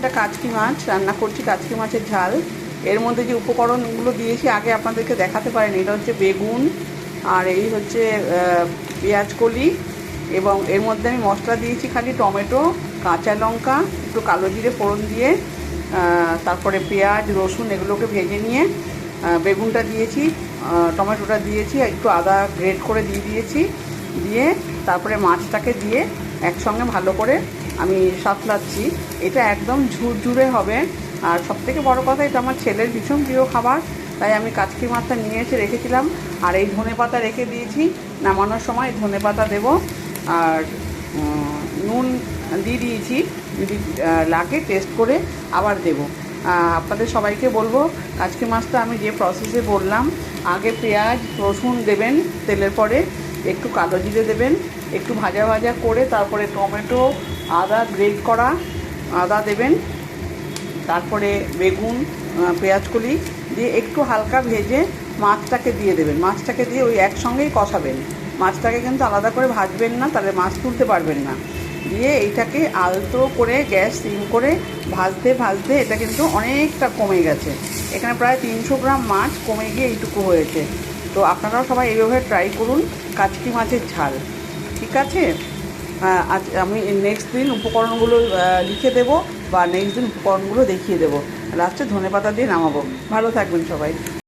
এটা কাচকি মাছ রান্না করছি, কাচকি মাছের ঝাল। এর মধ্যে যে উপকরণগুলো দিয়েছি আগে আপনাদেরকে দেখাতে পারিনি। এটা হচ্ছে বেগুন, আর এই হচ্ছে পেঁয়াজ কলি, এবং এর মধ্যে আমি মশলা দিয়েছি খালি টমেটো, কাঁচা লঙ্কা, একটু কালো জিরে ফোড়ন দিয়ে, তারপরে পেঁয়াজ রসুন এগুলোকে ভেজে নিয়ে বেগুনটা দিয়েছি, টমেটোটা দিয়েছি, একটু আদা গ্রেট করে দিয়েছি, দিয়ে তারপরে মাছটাকে দিয়ে একসঙ্গে ভালো করে আমি সাঁতলাচ্ছি। এটা একদম ঝুরঝুরে হবে। আর সবথেকে বড় কথা, এটা আমার ছেলের ভীষণ প্রিয় খাবার, তাই আমি কাচকি মাছটা নিয়ে এসে রেখেছিলাম। আর এই ধনেপাতা রেখে দিয়েছি, নামানোর সময় ধনেপাতা দেবো। আর নুন দিয়ে দিয়েছি, যদি লাগে টেস্ট করে আবার দেবো। আপনাদের সবাইকে বলবো, কাচকি মাছটা আমি যে প্রসেসে বললাম, আগে পেঁয়াজ রসুন দেবেন, তেলের পরে একটু কালো জিরে দেবেন, একটু ভাজা ভাজা করে তারপরে টমেটো, আদা গ্রেট করা আদা দেবেন, তারপরে বেগুন, পেঁয়াজকলি দিয়ে একটু হালকা ভেজে মাছটাকে দিয়ে দেবেন। মাছটাকে দিয়ে ওই একসঙ্গেই কষাবেন, মাছটাকে কিন্তু আলাদা করে ভাজবেন না, তাহলে মাছ তুলতে পারবেন না। দিয়ে এইটাকে আলতো করে গ্যাস সিম করে ভাজতে ভাজতে এটা কিন্তু অনেকটা কমে গেছে। এখানে প্রায় 300 গ্রাম মাছ কমে গিয়ে এইটুকু হয়েছে। তো আপনারাও সবাই এইভাবে ট্রাই করুন কাচকি মাছের ঝাল। ঠিক আছে, আজ আমি নেক্সট দিন উপকরণগুলো লিখে দেবো, বা নেক্সট দিন উপকরণগুলো দেখিয়ে দেবো। লাস্টে ধনেপাতা দিয়ে নামাবো। ভালো থাকবেন সবাই।